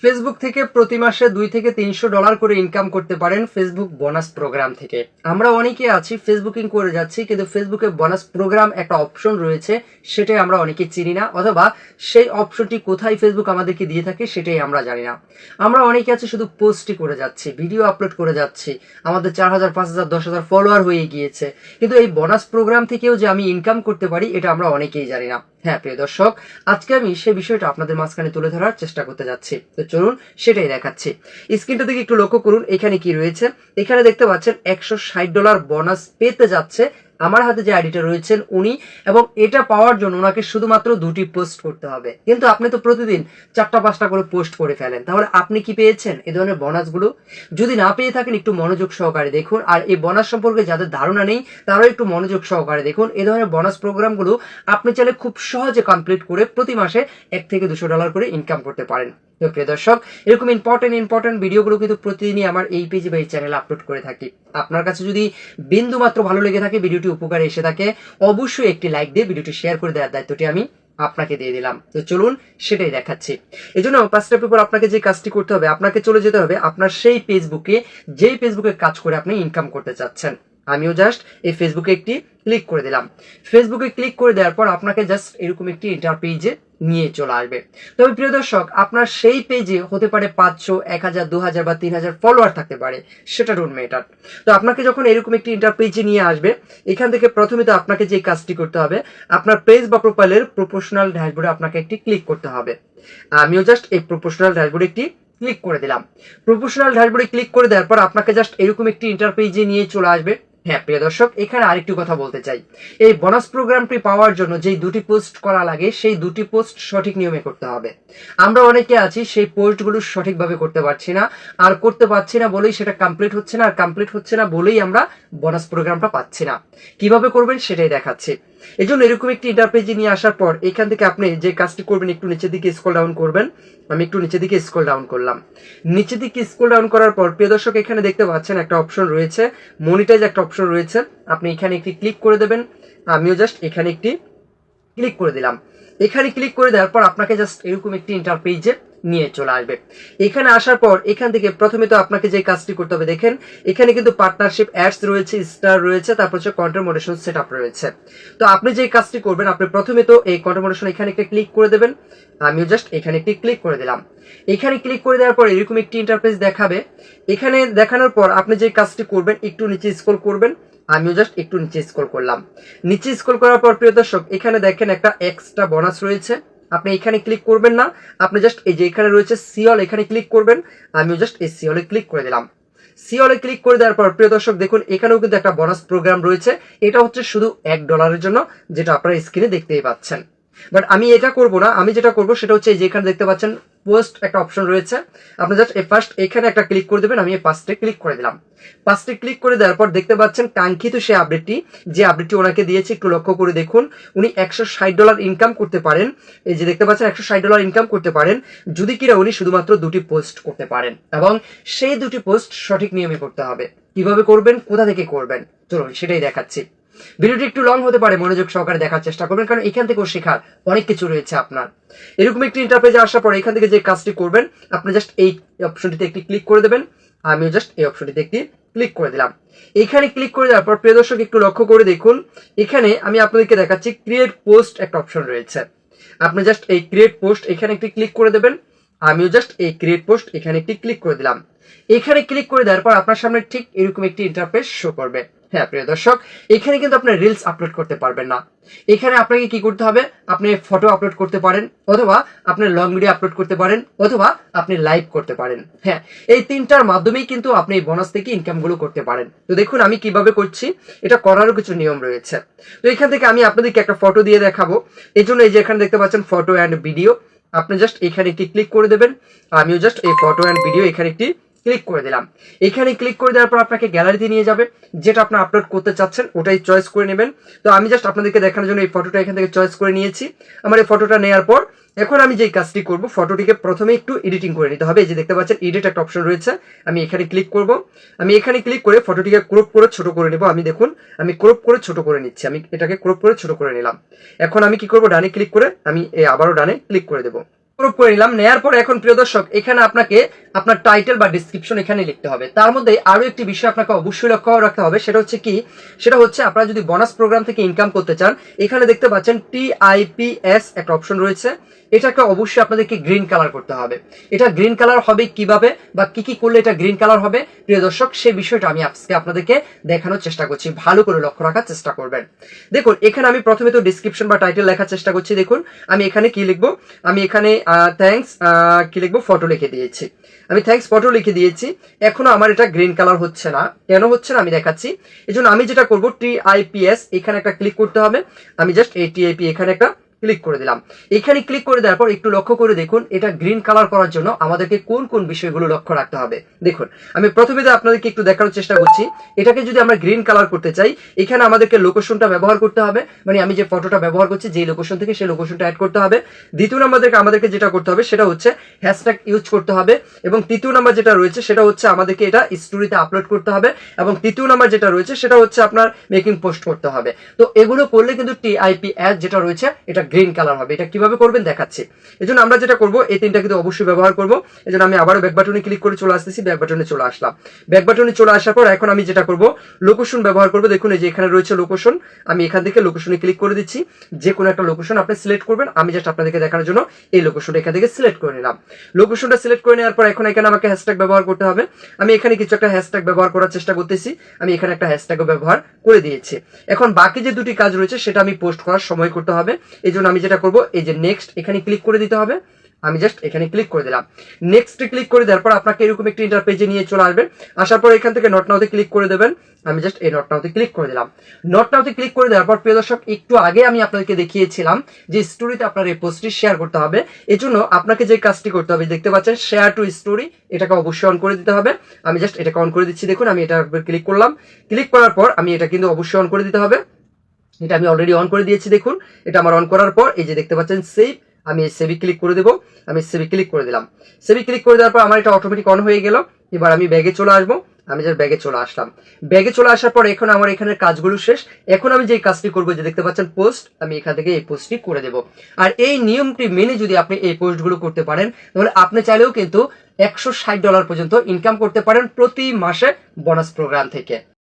Facebook থেকে প্রতি মাসে $200 থেকে $300 করে ইনকাম করতে পারেন ফেসবুক বোনাস প্রোগ্রাম থেকে। আমরা অনেকে আছি ফেসবুকিং করে যাচ্ছি, কিন্তু ফেসবুকে বোনাস প্রোগ্রাম একটা অপশন রয়েছে, সেটাই আমরা অনেকে চিনি না, অথবা সেই অপশনটি কোথায় ফেসবুক আমাদেরকে দিয়ে থাকে সেটাই আমরা জানি না। আমরা অনেকে আছি শুধু পোস্টই করে যাচ্ছি, ভিডিও আপলোড করে যাচ্ছি, আমাদের 4000, 5000, 10,000 ফলোয়ার হয়ে গিয়েছে, কিন্তু এই বোনাস প্রোগ্রাম থেকেও যে আমি ইনকাম করতে পারি এটা আমরা অনেকেই জানি না। হ্যাঁ প্রিয় দর্শক, আজকে আমি সেই বিষয়টা আপনাদের মাঝখানে তুলে ধরার চেষ্টা করতে যাচ্ছি। তো চলুন সেটাই দেখাচ্ছি। স্ক্রিনটা দিকে একটু লক্ষ্য করুন, এখানে কি রয়েছে। এখানে দেখতে পাচ্ছেন $160 বোনাস পেতে যাচ্ছে আমার হাতে যে আইডিটা রয়েছেন উনি, এবং এটা পাওয়ার জন্য ওনাকে শুধুমাত্র 2টি পোস্ট করতে হবে। কিন্তু আপনি তো প্রতিদিন 4টা-5টা করে পোস্ট করে ফেলেন, তাহলে আপনি কি পেয়েছেন এই ধরনের বোনাসগুলো? যদি না পেয়ে থাকেন একটু মনোযোগ সহকারে দেখুন, আর এই বোনাস সম্পর্কে যাদের ধারণা নেই তারাও একটু মনোযোগ সহকারে দেখুন। এই ধরনের বোনাস প্রোগ্রামগুলো আপনি চাইলে খুব সহজে কমপ্লিট করে প্রতি মাসে $1 থেকে $200 করে ইনকাম করতে পারেন। তো প্রিয় দর্শক, এরকম ইম্পর্টেন্ট ভিডিওগুলো কিন্তু প্রতিদিনই আমার এই পেজে বা এই চ্যানেলে আপলোড করে থাকি। আপনার কাছে যদি বিন্দু মাত্র ভালো লেগে থাকে, ভিডিওটি উপকারে এসে থাকে, অবশ্যই একটি লাইক দিয়ে ভিডিওটি শেয়ার করে দেওয়ার দায়িত্বটি আমি আপনাকে দিয়ে দিলাম। তো চলুন সেটাই দেখাচ্ছি। এই জন্য 5 স্টেপের পর আপনাকে যে কাজটি করতে হবে, আপনাকে চলে যেতে হবে আপনার সেই ফেসবুকে, যেই ফেসবুকে কাজ করে আপনি ইনকাম করতে চাচ্ছেন। আমিও জাস্ট এই ফেসবুকে একটি ক্লিক করে দিলাম। ফেসবুকে ক্লিক করে দেওয়ার পর আপনাকে জাস্ট এরকম একটি ইন্টার পেজে নিয়ে চলে আসবে। তবে প্রিয় দর্শক, আপনার সেই পেজে হতে পারে 500, 1000, 2000 বা 3000 ফলোয়ার থাকতে পারে, সেটা ডোন্ট ম্যাটার। তো আপনাকে যখন এরকম একটি ইন্টার পেজে নিয়ে আসবে, এখান থেকে প্রথমে তো আপনাকে যে কাজটি করতে হবে, আপনার পেজ বা প্রোফাইলের প্রপোশনাল ড্যাশবোর্ডে আপনাকে একটি ক্লিক করতে হবে। আমিও জাস্ট এই প্রপোশনাল ড্যাশবোর্ডে একটি ক্লিক করে দিলাম। প্রপোশনাল ড্যাশবোর্ডে ক্লিক করে দেওয়ার পর আপনাকে জাস্ট এরকম একটি ইন্টার পেজে নিয়ে চলে আসবে। হ্যাঁ প্রিয় দর্শক, এখানে আরেকটু কথা বলতে চাই। এই বোনাস প্রোগ্রামটি পাওয়ার জন্য যেই 2টি পোস্ট করা লাগে, সেই 2টি পোস্ট সঠিক নিয়মে করতে হবে। আমরা অনেকে আছি সেই পোস্টগুলো সঠিকভাবে করতে পারছি না, আর করতে পারছি না বলেই সেটা কমপ্লিট হচ্ছে না, আর কমপ্লিট হচ্ছে না বলেই আমরা বোনাস প্রোগ্রামটা পাচ্ছি না। কিভাবে করবেন সেটাই দেখাচ্ছি। এই জন্য এরকম একটি ইন্টার পেজে নিয়ে আসার পর এখান থেকে আপনি যে কাজটি করবেন, একটু নিচের দিকে স্ক্রল ডাউন করবেন। আমি একটু নিচের দিকে স্ক্রল ডাউন করলাম। নিচের দিকে স্ক্রল ডাউন করার পর প্রিয় দর্শক, এখানে দেখতে পাচ্ছেন একটা অপশন রয়েছে, মনিটাইজ একটা অপশন রয়েছে। আপনি এখানে একটি ক্লিক করে দেবেন। আমিও জাস্ট এখানে একটি ক্লিক করে দিলাম। এখানে ক্লিক করে দেওয়ার পর আপনাকে জাস্ট এরকম একটি ইন্টার পেজে নিয়ে চলে আসবে। এখানে আসার পর এখান থেকে প্রথমে তো আপনাকে যে কাজটি করতে হবে, দেখেন এখানে কিন্তু পার্টনারশিপ অ্যাডস রয়েছে, স্টার রয়েছে, তারপর হচ্ছে কন্টেন্ট মডারেশন সেটআপ রয়েছে। তো আপনি যে কাজটি করবেন, আপনি প্রথমে তো এই কন্টেন্ট মডারেশন এখানে একটা ক্লিক করে দেবেন। আমিও জাস্ট এখানে একটি ক্লিক করে দিলাম। এখানে ক্লিক করে দেওয়ার পর এরকম একটি ইন্টারফেস দেখাবে। এখানে দেখানোর পর আপনি যে কাজটি করবেন, একটু নিচে স্ক্রল করবেন। আমিও জাস্ট একটু নিচে স্ক্রল করলাম। নিচে স্ক্রল করার পর প্রিয় দর্শক, এখানে দেখেন একটা এক্সট্রা বোনাস রয়েছে। আপনি এখানে ক্লিক করবেন না, আপনি জাস্ট এই যে এখানে রয়েছে সিওল, এখানে ক্লিক করবেন। আমিও জাস্ট এই সিওলে ক্লিক করে দিলাম। সিওলে ক্লিক করে দেওয়ার পর প্রিয় দর্শক দেখুন, এখানেও কিন্তু একটা বোনাস প্রোগ্রাম রয়েছে। এটা হচ্ছে শুধু $1 জন্য, যেটা আপনারা স্ক্রিনে দেখতেই পাচ্ছেন। বাট আমি এটা করব না, আমি যেটা করব সেটা হচ্ছে যে এখানে দেখতে পাচ্ছেন পোস্ট একটা অপশন রয়েছে। আপনি জাস্ট ফার্স্ট এখানে একটা ক্লিক করে দেবেন। আমি এই পাঁচটে ক্লিক করে দিলাম। পাঁচটে ক্লিক করে দেওয়ার পর দেখতে পাচ্ছেন কাঙ্ক্ষিত সেই আপডেটটি, যে আপডেটটি ওনাকে দিয়েছে, একটু লক্ষ্য করে দেখুন। উনি $160 ইনকাম করতে পারেন। এই যে দেখতে পাচ্ছেন $160 ইনকাম করতে পারেন যদি কিনা উনি শুধুমাত্র 2টি পোস্ট করতে পারেন, এবং সেই 2টি পোস্ট সঠিক নিয়মে করতে হবে। কিভাবে করবেন, কোথা থেকে করবেন, চলুন সেটাই দেখাচ্ছি। ভিডিওটি একটু লং হতে পারে, মনোযোগ সহকারে দেখার চেষ্টা করবেন, কারণ এখান থেকেও শেখার অনেক কিছু রয়েছে আপনার। এরকম একটি ইন্টারপেজে আসার পর এখান থেকে যে কাজটি করবেন, আপনি জাস্ট এই অপশনটিতে একটি ক্লিক করে দেবেন। আমিও জাস্ট এই অপশনটিতে একটি ক্লিক করে দিলাম। এখানে ক্লিক করে দেওয়ার পর প্রিয় দর্শক একটু লক্ষ্য করে দেখুন, এখানে আমি আপনাদেরকে দেখাচ্ছি ক্রিয়েট পোস্ট একটা অপশন রয়েছে। আপনি জাস্ট এই ক্রিয়েট পোস্ট এখানে একটি ক্লিক করে দেবেন। আমিও জাস্ট এই ক্রিয়েট পোস্ট এখানে একটি ক্লিক করে দিলাম। এখানে ক্লিক করে দেওয়ার পর আপনার সামনে ঠিক এরকম একটি ইন্টারফেস শো করবে। হ্যাঁ প্রিয় দর্শক, এখানে কিন্তু আপনার রিলস আপলোড করতে পারবেন না। এখানে আপনাকে কি করতে হবে, আপনি ফটো আপলোড করতে পারেন, অথবা আপনি লং ভিডিও আপলোড করতে পারেন, অথবা আপনি লাইভ করতে পারেন। হ্যাঁ, এই 3টার মাধ্যমেই কিন্তু আপনি এই বোনাস থেকে ইনকাম গুলো করতে পারেন। তো দেখুন আমি কিভাবে করছি, এটা করারও কিছু নিয়ম রয়েছে। তো এখান থেকে আমি আপনাদেরকে একটা ফটো দিয়ে দেখাবো। এই জন্য এই যে এখানে দেখতে পাচ্ছেন ফটো অ্যান্ড ভিডিও, আপনি জাস্ট এখানে একটি ক্লিক করে দেবেন। আমিও জাস্ট এই ফটো অ্যান্ড ভিডিও এখানে একটি ক্লিক করে দিলাম। এখানে ক্লিক করে দেওয়ার পর আপনাকে গ্যালারিতে নিয়ে যাবে, যেটা আপনি আপলোড করতে চাচ্ছেন ওটাই চয়েস করে নেবেন। তো আমি জাস্ট আপনাদেরকে দেখানোর জন্য এই ফটোটা এখান থেকে চয়েস করে নিয়েছি। আমার এই ফটোটা নেওয়ার পর এখন আমি যে কাজটি করব, ফটোটিকে প্রথমে একটু এডিটিং করে নিতে হবে। এই যে দেখতে পাচ্ছেন এডিট একটা অপশন রয়েছে, আমি এখানে ক্লিক করব। আমি এখানে ক্লিক করে ফটোটিকে ক্রপ করে ছোট করে নেব। আমি দেখুন আমি ক্রপ করে ছোট করে নিচ্ছি। আমি এটাকে ক্রপ করে ছোট করে নিলাম। এখন আমি কি করব, ডানে ক্লিক করে আমি আবারও ডানে ক্লিক করে দেবো। অ্যাপ্রুভ করে নিলাম। নেয়ার পর এখন প্রিয় দর্শক এখানে আপনাকে আপনার টাইটেল বা ডিসক্রিপশন এখানে লিখতে হবে। তার মধ্যে আরো একটি বিষয় আপনাকে অবশ্যই লক্ষ্য রাখতে হবে, সেটা হচ্ছে কি, সেটা হচ্ছে আপনারা যদি বোনাস প্রোগ্রাম থেকে ইনকাম করতে চান, এখানে দেখতে পাচ্ছেন TIPS একটা অপশন রয়েছে, এটাকে অবশ্যই আপনাদেরকে গ্রিন কালার করতে হবে। এটা গ্রিন কালার হবে কিভাবে বা কি কি করলে এটা গ্রিন কালার হবে প্রিয় দর্শক, সেই বিষয়টা আমি আজকে আপনাদেরকে দেখানোর চেষ্টা করছি, ভালো করে লক্ষ্য রাখার চেষ্টা করবেন। দেখুন এখানে আমি প্রথমে তো ডিসক্রিপশন বা টাইটেল লেখার চেষ্টা করছি। দেখুন আমি এখানে কি লিখবো, আমি এখানে থ্যাঙ্কস কি লিখবো, ফটো লিখে দিয়েছি। আমি থ্যাঙ্কস ফটো লিখে দিয়েছি। এখনো আমার এটা গ্রিন কালার হচ্ছে না, কেন হচ্ছে না আমি দেখাচ্ছি। এই জন্য আমি যেটা করবো, TIPS এখানে একটা ক্লিক করতে হবে। আমি জাস্ট এই TIP এখানে একটা ক্লিক করে দিলাম। এখানে ক্লিক করে দেওয়ার পর একটু লক্ষ্য করে দেখুন, এটা গ্রিন কালার করার জন্য আমাদেরকে কোন কোন বিষয়গুলো লক্ষ্য রাখতে হবে। দেখুন আমি প্রথমে আপনাদেরকে একটু দেখানোর চেষ্টা করছি। এটাকে যদি আমরা গ্রিন কালার করতে চাই, এখানে আমাদেরকে লোকেশনটা ব্যবহার করতে হবে, মানে আমি যে ফটোটা ব্যবহার করছি যে লোকেশন থেকে সেই লোকেশনটা অ্যাড করতে হবে। দ্বিতীয় নাম্বার আমাদেরকে যেটা করতে হবে সেটা হচ্ছে হ্যাশট্যাগ ইউজ করতে হবে, এবং তৃতীয় নাম্বার যেটা রয়েছে সেটা হচ্ছে আমাদেরকে এটা স্টোরিতে আপলোড করতে হবে, এবং তৃতীয় নাম্বার যেটা রয়েছে সেটা হচ্ছে আপনার মেকিং পোস্ট করতে হবে। তো এগুলো করলে কিন্তু TIPS যেটা রয়েছে এটা গ্রিন কালার হবে। এটা কিভাবে করবেন দেখাচ্ছি। এজন্য আমরা যেটা করব, এই তিনটা কিন্তু অবশ্যই ব্যবহার করব। এজন্য আমি আবারও ব্যাক বাটনে ক্লিক করে চলে আসতেছি, ব্যাক বাটনে চলে আসলাম। ব্যাক বাটনে চলে আসার পর এখন আমি যেটা করব, লোকেশন ব্যবহার করব। দেখুন এই যে এখানে রয়েছে লোকেশন, আমি এখান থেকে লোকেশনে ক্লিক করে দিচ্ছি। যে কোনো একটা লোকেশন আপনি সিলেক্ট করবেন, আমি জাস্ট আপনাদেরকে দেখানোর জন্য এই লোকেশনটা এখান থেকে সিলেক্ট করে নিলাম। লোকেশনটা সিলেক্ট করে নেওয়ার পর এখন এখানে আমাকে হ্যাশট্যাগ ব্যবহার করতে হবে। আমি এখানে কিছু একটা হ্যাশট্যাগ ব্যবহার করার চেষ্টা করতেছি, আমি এখানে একটা হ্যাশট্যাগও ব্যবহার করে দিয়েছি। এখন বাকি যে দুটি কাজ রয়েছে সেটা আমি পোস্ট করার সময় করতে হবে। এই জন্য আমি যেটা করব, এই যে নেক্সট এখানে ক্লিক করে দিতে হবে। আমি জাস্ট এখানে ক্লিক করে দিলাম। নেক্সট ক্লিক করে দেওয়ার পর আপনাকে এরকম একটি ইন্টারপেজে নিয়ে চলে আসবে। আসার পর এখান থেকে নট নাওতে ক্লিক করে দেবেন। আমি জাস্ট এই নট নাওতে ক্লিক করে দিলাম। নট নাওতে ক্লিক করে দেওয়ার পর প্রিয় দর্শক একটু আগে আমি আপনাদেরকে দেখিয়েছিলাম যে স্টোরিতে আপনার এই পোস্টটি শেয়ার করতে হবে। এই জন্য আপনাকে যে কাজটি করতে হবে, দেখতে পাচ্ছেন শেয়ার টু স্টোরি, এটাকে অবশ্যই অন করে দিতে হবে। আমি জাস্ট এটাকে অন করে দিচ্ছি। দেখুন আমি এটা ক্লিক করলাম। ক্লিক করার পর আমি এটা কিন্তু অবশ্যই অন করে দিতে হবে। এটা আমি অলরেডি অন করে দিয়েছি। দেখুন এটা আমার অন করার পর এই যে দেখতে পাচ্ছেন সেভ, আমি সেভে ক্লিক করে দেবো। আমি সেভে ক্লিক করে দিলাম। সেভে ক্লিক করে দেওয়ার পর আমার এটা অটোমেটিক অন হয়ে গেল। এবার আমি ব্যাগে চলে আসবো। আমি জাস্ট ব্যাগে চলে আসলাম। ব্যাগে চলে আসার পর এখন আমার এখানের কাজগুলো শেষ। এখন আমি যে কাজটি করবো, যে দেখতে পাচ্ছেন পোস্ট, আমি এখান থেকে এই পোস্টটি করে দেবো। আর এই নিয়মটি মেনে যদি আপনি এই পোস্টগুলো করতে পারেন, তাহলে আপনি চাইলেও কিন্তু $160 পর্যন্ত ইনকাম করতে পারেন প্রতি মাসে বোনাস প্রোগ্রাম থেকে।